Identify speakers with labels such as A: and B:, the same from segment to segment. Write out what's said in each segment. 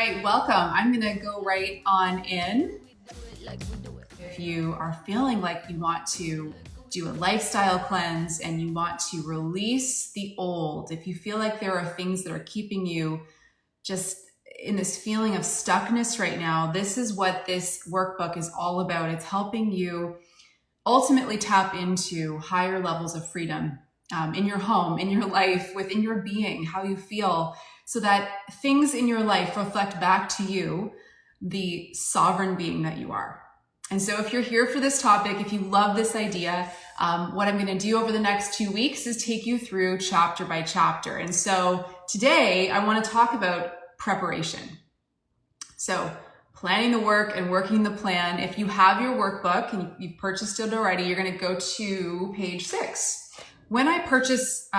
A: right, welcome. I'm gonna go right on in. If you are feeling like you want to do a lifestyle cleanse and you want to release the old, if you feel like there are things that are keeping you just in this feeling of stuckness right now, this is what this workbook is all about. It's helping you ultimately tap into higher levels of freedom in your home, in your life, within your being, how you feel, so that things in your life reflect back to you the sovereign being that you are. And so if you're here for this topic, if you love this idea, what I'm going to do over the next 2 weeks is take you through chapter by chapter. And so today I want to talk about preparation. So planning the work and working the plan. If you have your workbook and you've purchased it already, you're going to go to page 6. When I purchase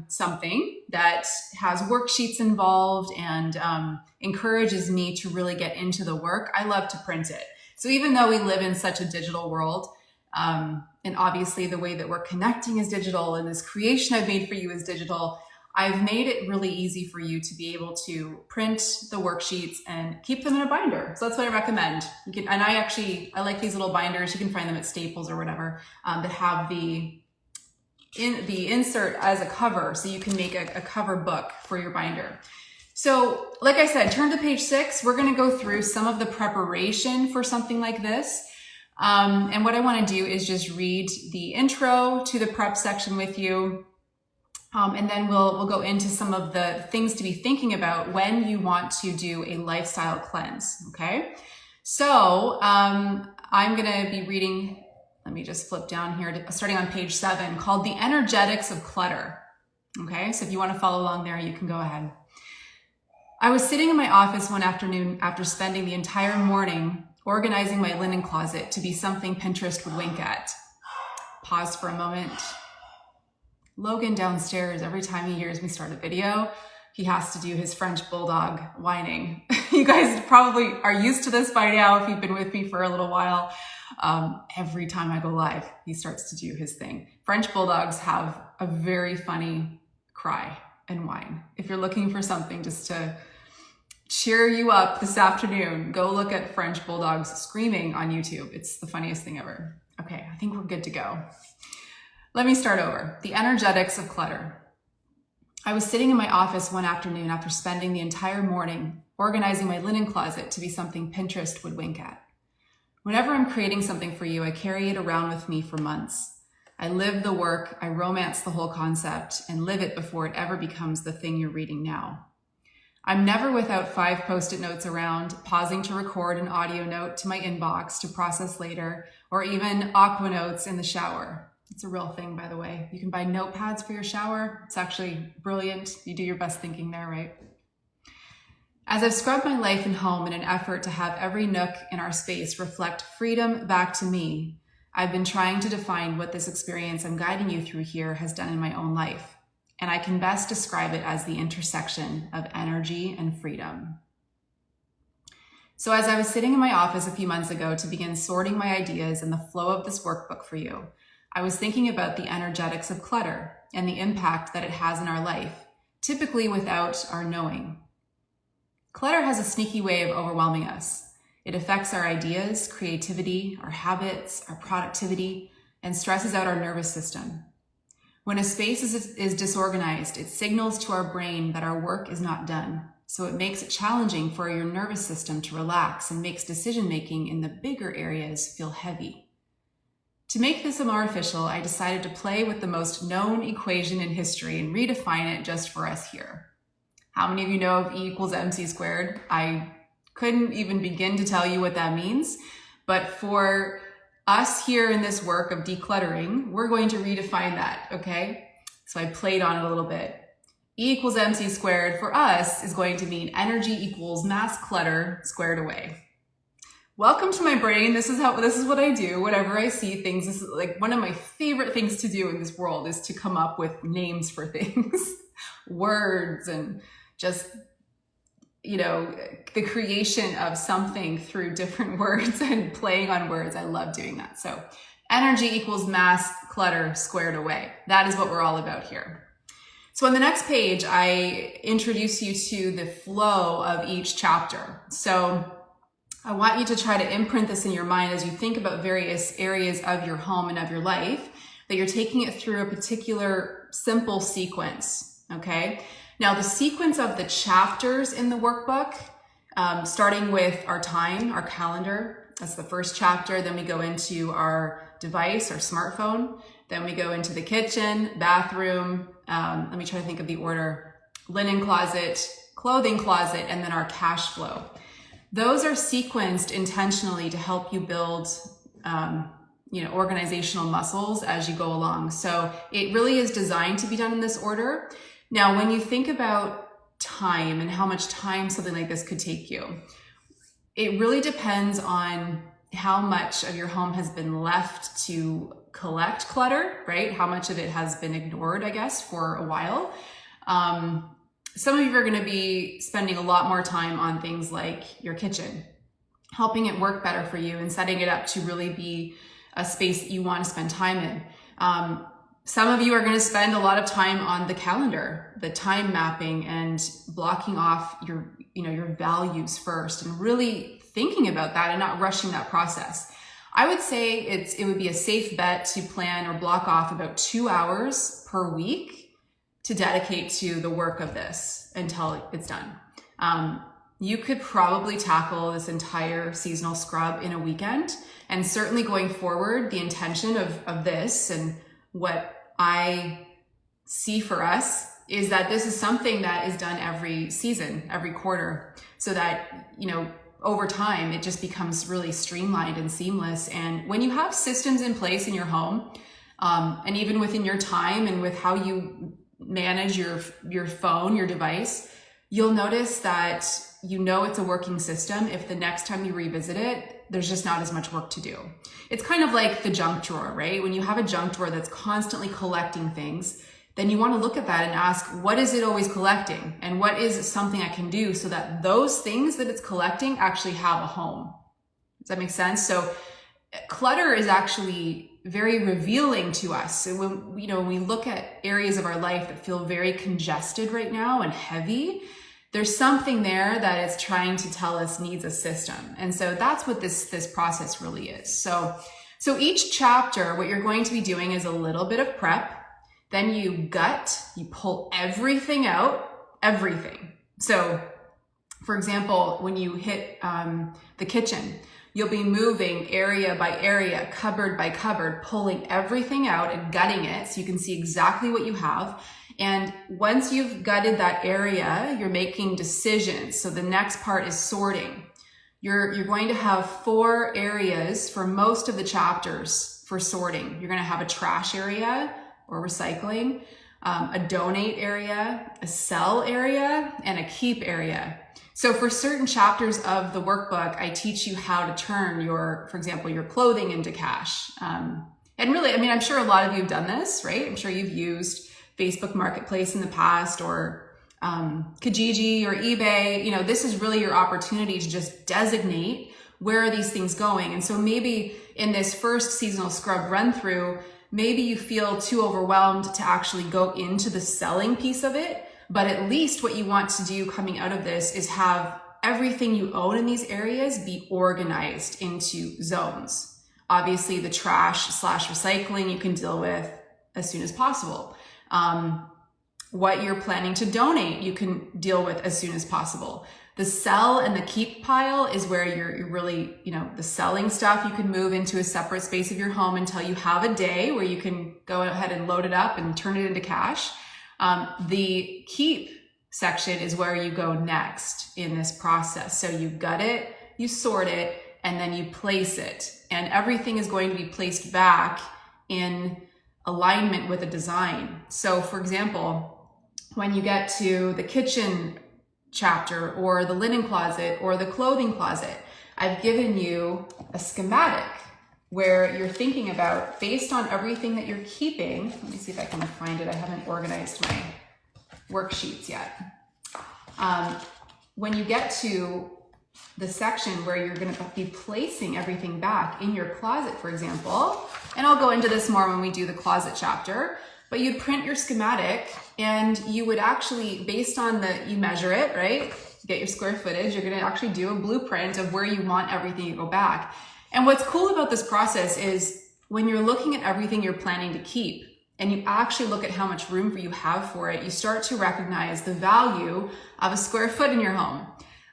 A: something that has worksheets involved and encourages me to really get into the work, I love to print it. So even though we live in such a digital world, and obviously the way that we're connecting is digital and this creation I've made for you is digital, I've made it really easy for you to be able to print the worksheets and keep them in a binder. So that's what I recommend. You can, and I like these little binders. You can find them at Staples or whatever, that have the insert as a cover, so you can make a cover book for your binder. So like I said, turn to page 6. We're going to go through some of the preparation for something like this. And what I want to do is just read the intro to the prep section with you. And then we'll go into some of the things to be thinking about when you want to do a lifestyle cleanse. Okay. So, I'm going to be reading, let me just flip down here, starting on page 7, called The Energetics of Clutter. Okay. So if you want to follow along there, you can go ahead. I was sitting in my office one afternoon after spending the entire morning organizing my linen closet to be something Pinterest would wink at. Pause for a moment. Logan downstairs, every time he hears me start a video, he has to do his French bulldog whining. You guys probably are used to this by now if you've been with me for a little while. Every time I go live, he starts to do his thing. French bulldogs have a very funny cry and whine. If you're looking for something just to cheer you up this afternoon, go look at French bulldogs screaming on YouTube. It's the funniest thing ever. Okay, I think we're good to go. Let me start over. The energetics of clutter. I was sitting in my office one afternoon after spending the entire morning organizing my linen closet to be something Pinterest would wink at. Whenever I'm creating something for you, I carry it around with me for months. I live the work, I romance the whole concept, and live it before it ever becomes the thing you're reading now. I'm never without 5 Post-it notes around, pausing to record an audio note to my inbox to process later, or even aqua notes in the shower. It's a real thing, by the way. You can buy notepads for your shower. It's actually brilliant. You do your best thinking there, right? As I've scrubbed my life and home in an effort to have every nook in our space reflect freedom back to me, I've been trying to define what this experience I'm guiding you through here has done in my own life. And I can best describe it as the intersection of energy and freedom. So as I was sitting in my office a few months ago to begin sorting my ideas and the flow of this workbook for you, I was thinking about the energetics of clutter and the impact that it has in our life, typically without our knowing. Clutter has a sneaky way of overwhelming us. It affects our ideas, creativity, our habits, our productivity, and stresses out our nervous system. When a space is disorganized, it signals to our brain that our work is not done. So it makes it challenging for your nervous system to relax and makes decision-making in the bigger areas feel heavy. To make this more official, I decided to play with the most known equation in history and redefine it just for us here. How many of you know of E equals MC squared? I couldn't even begin to tell you what that means, but for us here in this work of decluttering, we're going to redefine that, okay? So I played on it a little bit. E equals MC squared for us is going to mean energy equals mass clutter squared away. Welcome to my brain. This is what I do. Whenever I see things, this is like one of my favorite things to do in this world is to come up with names for things, words, and just, the creation of something through different words and playing on words. I love doing that. So energy equals mass clutter squared away. That is what we're all about here. So on the next page, I introduce you to the flow of each chapter. So I want you to try to imprint this in your mind as you think about various areas of your home and of your life, that you're taking it through a particular simple sequence, okay? Now, the sequence of the chapters in the workbook, starting with our time, our calendar, that's the first chapter. Then we go into our device, our smartphone. Then we go into the kitchen, bathroom, let me try to think of the order, linen closet, clothing closet, and then our cash flow. Those are sequenced intentionally to help you build organizational muscles as you go along. So it really is designed to be done in this order. Now, when you think about time and how much time something like this could take you, it really depends on how much of your home has been left to collect clutter, right? How much of it has been ignored, I guess, for a while. Some of you are going to be spending a lot more time on things like your kitchen, helping it work better for you and setting it up to really be a space that you want to spend time in. Some of you are going to spend a lot of time on the calendar, the time mapping and blocking off your values first and really thinking about that and not rushing that process. I would say it would be a safe bet to plan or block off about 2 hours per week to dedicate to the work of this until it's done. You could probably tackle this entire seasonal scrub in a weekend. And certainly going forward, the intention of this and what I see for us is that this is something that is done every season, every quarter, so that, over time, it just becomes really streamlined and seamless. And when you have systems in place in your home, and even within your time and with how you manage your phone, your device, you'll notice that it's a working system. If the next time you revisit it, there's just not as much work to do. It's kind of like the junk drawer, right? When you have a junk drawer that's constantly collecting things, then you want to look at that and ask, what is it always collecting? And what is something I can do so that those things that it's collecting actually have a home? Does that make sense? So clutter is actually very revealing to us. So when we look at areas of our life that feel very congested right now and heavy, there's something there that it's trying to tell us needs a system. And so that's what this process really is. So each chapter, what you're going to be doing is a little bit of prep. Then you pull everything out, everything. So for example, when you hit the kitchen, you'll be moving area by area, cupboard by cupboard, pulling everything out and gutting it so you can see exactly what you have. And once you've gutted that area, you're making decisions. So the next part is sorting. You're going to have 4 areas for most of the chapters for sorting. You're going to have a trash area or recycling, a donate area, a sell area, and a keep area. So for certain chapters of the workbook, I teach you how to turn for example, your clothing into cash. And really, I'm sure a lot of you have done this, right? I'm sure you've used Facebook Marketplace in the past or Kijiji or eBay. This is really your opportunity to just designate where are these things going. And so maybe in this first seasonal scrub run through, maybe you feel too overwhelmed to actually go into the selling piece of it. But at least what you want to do coming out of this is have everything you own in these areas be organized into zones. Obviously, the trash / recycling you can deal with as soon as possible. What you're planning to donate, you can deal with as soon as possible. The sell and the keep pile is where you're really, the selling stuff you can move into a separate space of your home until you have a day where you can go ahead and load it up and turn it into cash. The keep section is where you go next in this process. So you gut it, you sort it, and then you place it. And everything is going to be placed back in alignment with a design. So for example, when you get to the kitchen chapter or the linen closet or the clothing closet, I've given you a schematic where you're thinking about, based on everything that you're keeping. Let me see if I can find it. I haven't organized my worksheets yet. When you get to the section where you're going to be placing everything back in your closet, for example, and I'll go into this more when we do the closet chapter, but you'd print your schematic and you would actually, based on you measure it, right? Get your square footage, you're gonna actually do a blueprint of where you want everything to go back. And what's cool about this process is when you're looking at everything you're planning to keep and you actually look at how much room you have for it, you start to recognize the value of a square foot in your home.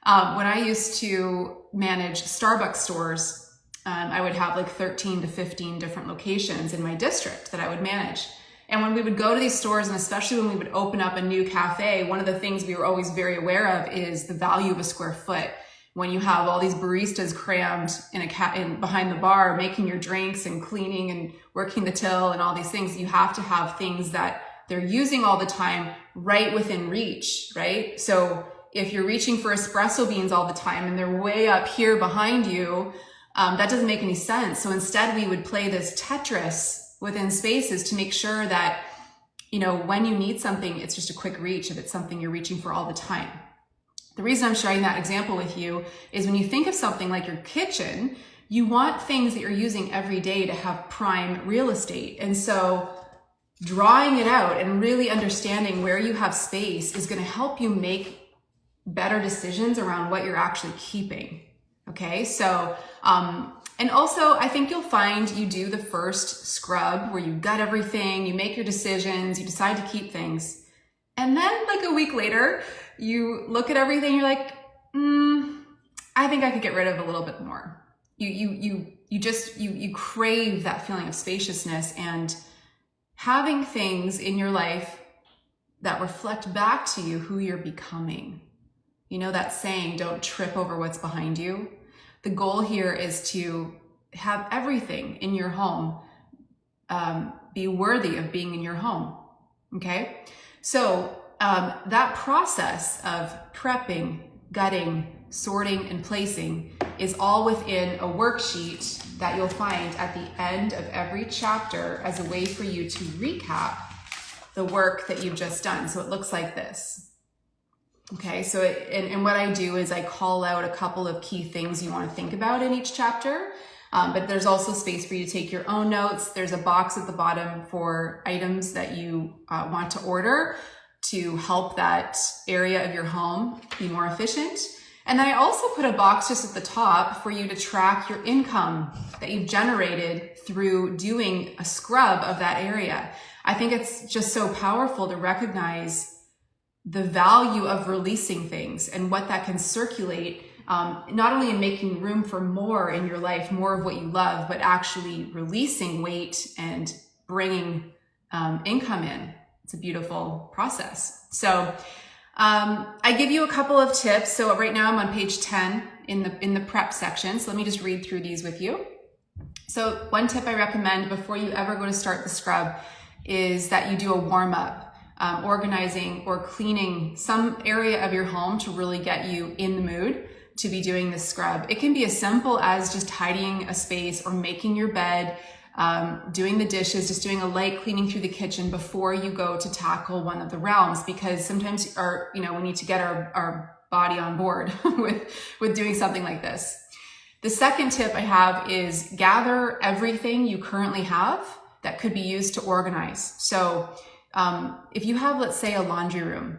A: When I used to manage Starbucks stores, I would have like 13 to 15 different locations in my district that I would manage. And when we would go to these stores, and especially when we would open up a new cafe, one of the things we were always very aware of is the value of a square foot. When you have all these baristas crammed in behind the bar, making your drinks and cleaning and working the till and all these things, you have to have things that they're using all the time right within reach, right? So if you're reaching for espresso beans all the time and they're way up here behind you, that doesn't make any sense. So instead we would play this Tetris within spaces to make sure that, you know, when you need something, it's just a quick reach if it's something you're reaching for all the time. The reason I'm sharing that example with you is when you think of something like your kitchen, you want things that you're using every day to have prime real estate. And so drawing it out and really understanding where you have space is going to help you make better decisions around what you're actually keeping. Okay, so, and also I think you'll find you do the first scrub where you gut everything, you make your decisions, you decide to keep things. And then like a week later, you look at everything, you're like, I think I could get rid of a little bit more. You crave that feeling of spaciousness and having things in your life that reflect back to you who you're becoming. You know that saying, don't trip over what's behind you. The goal here is to have everything in your home be worthy of being in your home, okay? So that process of prepping, gutting, sorting, and placing is all within a worksheet that you'll find at the end of every chapter as a way for you to recap the work that you've just done. So it looks like this. Okay, so and what I do is I call out a couple of key things you want to think about in each chapter, but there's also space for you to take your own notes. There's a box at the bottom for items that you want to order to help that area of your home be more efficient. And then I also put a box just at the top for you to track your income that you've generated through doing a scrub of that area. I think it's just so powerful to recognize the value of releasing things and what that can circulate, not only in making room for more in your life, more of what you love, but actually releasing weight and bringing income in. It's a beautiful process. So I give you a couple of tips. So right now I'm on page 10 in the prep section. So let me just read through these with you. So one tip I recommend before you ever go to start the scrub is that you do a warm up. Organizing or cleaning some area of your home to really get you in the mood to be doing this scrub. It can be as simple as just tidying a space or making your bed, doing the dishes, just doing a light cleaning through the kitchen before you go to tackle one of the realms, because sometimes we need to get our body on board with doing something like this. The second tip I have is gather everything you currently have that could be used to organize. So if you have, let's say, a laundry room,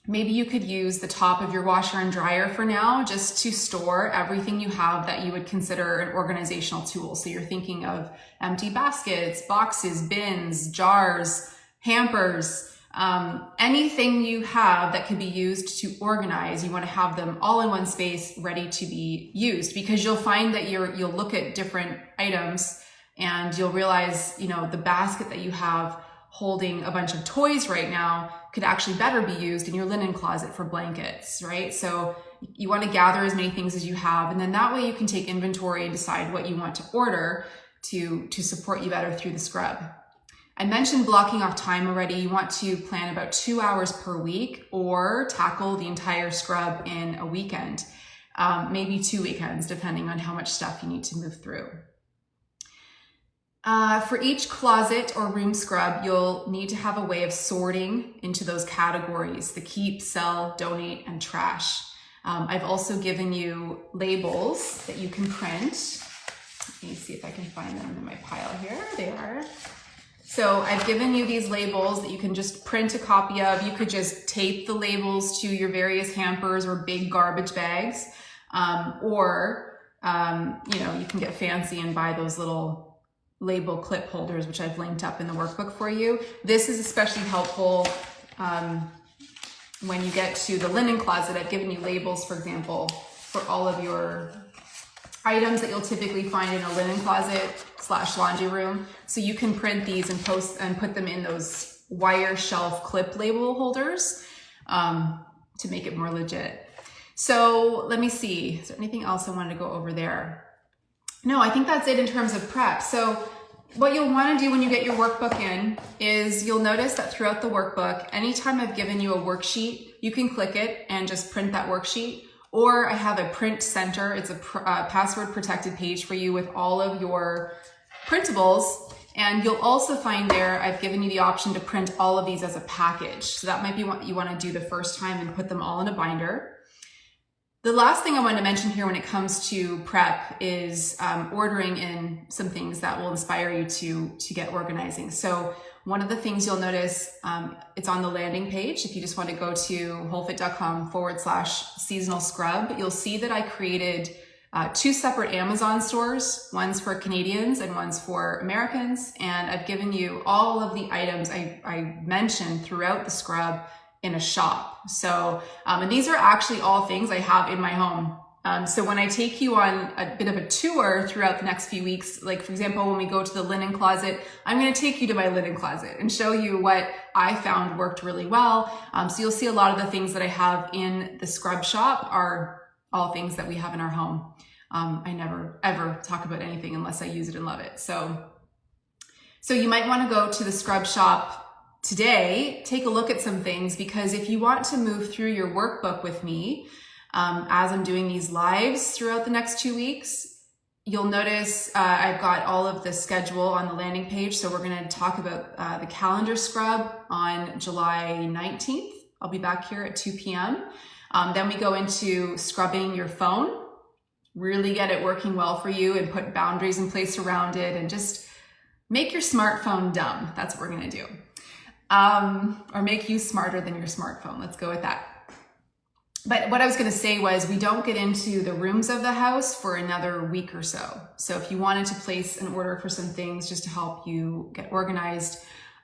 A: maybe you could use the top of your washer and dryer for now just to store everything you have that you would consider an organizational tool. So you're thinking of empty baskets, boxes, bins, jars, hampers, anything you have that could be used to organize. You want to have them all in one space ready to be used, because you'll find that you'll look at different items and you'll realize, the basket that you have holding a bunch of toys right now could actually better be used in your linen closet for blankets, right? So you want to gather as many things as you have, and then that way you can take inventory and decide what you want to order to support you better through the scrub. I mentioned blocking off time already. You want to plan about 2 hours per week or tackle the entire scrub in a weekend, maybe 2 weekends, depending on how much stuff you need to move through. For each closet or room scrub, you'll need to have a way of sorting into those categories: the keep, sell, donate, and trash. I've also given you labels that you can print. Let me see if I can find them in my pile here. They are. So I've given you these labels that you can just print a copy of. You could just tape the labels to your various hampers or big garbage bags. You can get fancy and buy those little label clip holders, which I've linked up in the workbook for you. This is especially helpful when you get to the linen closet. I've given you labels, for example, for all of your items that you'll typically find in a linen closet / laundry room. So you can print these and post and put them in those wire shelf clip label holders to make it more legit. So let me see, is there anything else I wanted to go over there? No, I think that's it in terms of prep. So what you'll want to do when you get your workbook in is you'll notice that throughout the workbook, anytime I've given you a worksheet, you can click it and just print that worksheet. Or I have a print center. It's a password protected page for you with all of your printables. And you'll also find there, I've given you the option to print all of these as a package. So that might be what you want to do the first time and put them all in a binder. The last thing I wanted to mention here when it comes to prep is ordering in some things that will inspire you to get organizing. So one of the things you'll notice, it's on the landing page. If you just want to go to holfit.com/seasonal scrub, you'll see that I created 2 separate Amazon stores. One's for Canadians and one's for Americans. And I've given you all of the items I mentioned throughout the scrub in a shop. So, and these are actually all things I have in my home. So when I take you on a bit of a tour throughout the next few weeks, like for example, when we go to the linen closet, I'm going to take you to my linen closet and show you what I found worked really well. So you'll see a lot of the things that I have in the scrub shop are all things that we have in our home. I never ever talk about anything unless I use it and love it. So you might want to go to the scrub shop today, take a look at some things, because if you want to move through your workbook with me, as I'm doing these lives throughout the next 2 weeks, you'll notice I've got all of the schedule on the landing page. So we're going to talk about the calendar scrub on July 19th. I'll be back here at 2 p.m. Then we go into scrubbing your phone, really get it working well for you and put boundaries in place around it and just make your smartphone dumb. That's what we're going to do. Or make you smarter than your smartphone. Let's go with that. But what I was going to say was we don't get into the rooms of the house for another week or so. So if you wanted to place an order for some things just to help you get organized,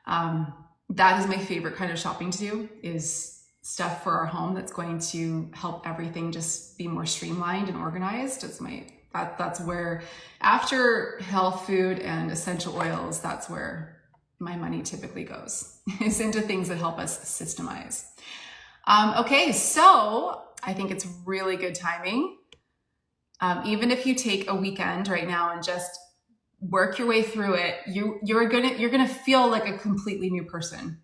A: that is my favorite kind of shopping to do, is stuff for our home that's going to help everything just be more streamlined and organized. That's where, after health food and essential oils, that's where my money typically goes, is into things that help us systemize. Okay, so I think it's really good timing. Even if you take a weekend right now and just work your way through it, you're gonna feel like a completely new person.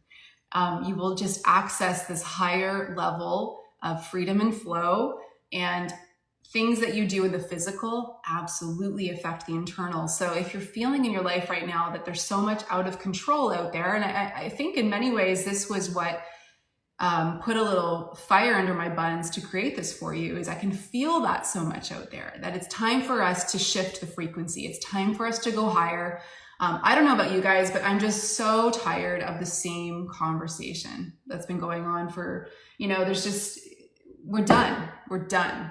A: You will just access this higher level of freedom and flow, and things that you do in the physical absolutely affect the internal. So if you're feeling in your life right now that there's so much out of control out there, and I think in many ways this was what put a little fire under my buns to create this for you, is I can feel that so much out there, that it's time for us to shift the frequency. It's time for us to go higher. I don't know about you guys, but I'm just so tired of the same conversation that's been going on for, we're done,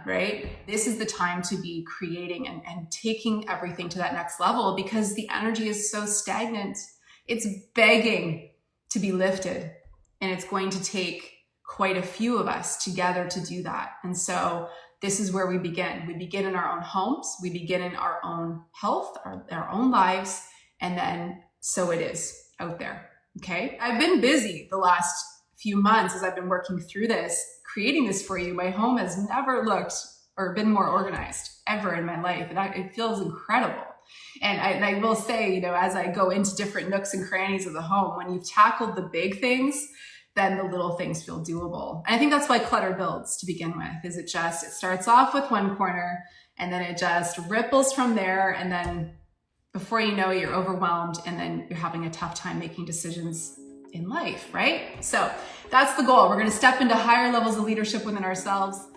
A: right? This is the time to be creating and taking everything to that next level, because the energy is so stagnant. It's begging to be lifted. And it's going to take quite a few of us together to do that. And so this is where we begin. We begin in our own homes. We begin in our own health, our own lives. And then so it is out there. Okay. I've been busy the last few months as I've been working through this, creating this for you. My home has never looked or been more organized ever in my life. And it feels incredible. And I will say, as I go into different nooks and crannies of the home, when you've tackled the big things, then the little things feel doable. And I think that's why clutter builds to begin with, is it starts off with one corner and then it just ripples from there. And then before you know it, you're overwhelmed and then you're having a tough time making decisions in life, right? So that's the goal. We're going to step into higher levels of leadership within ourselves.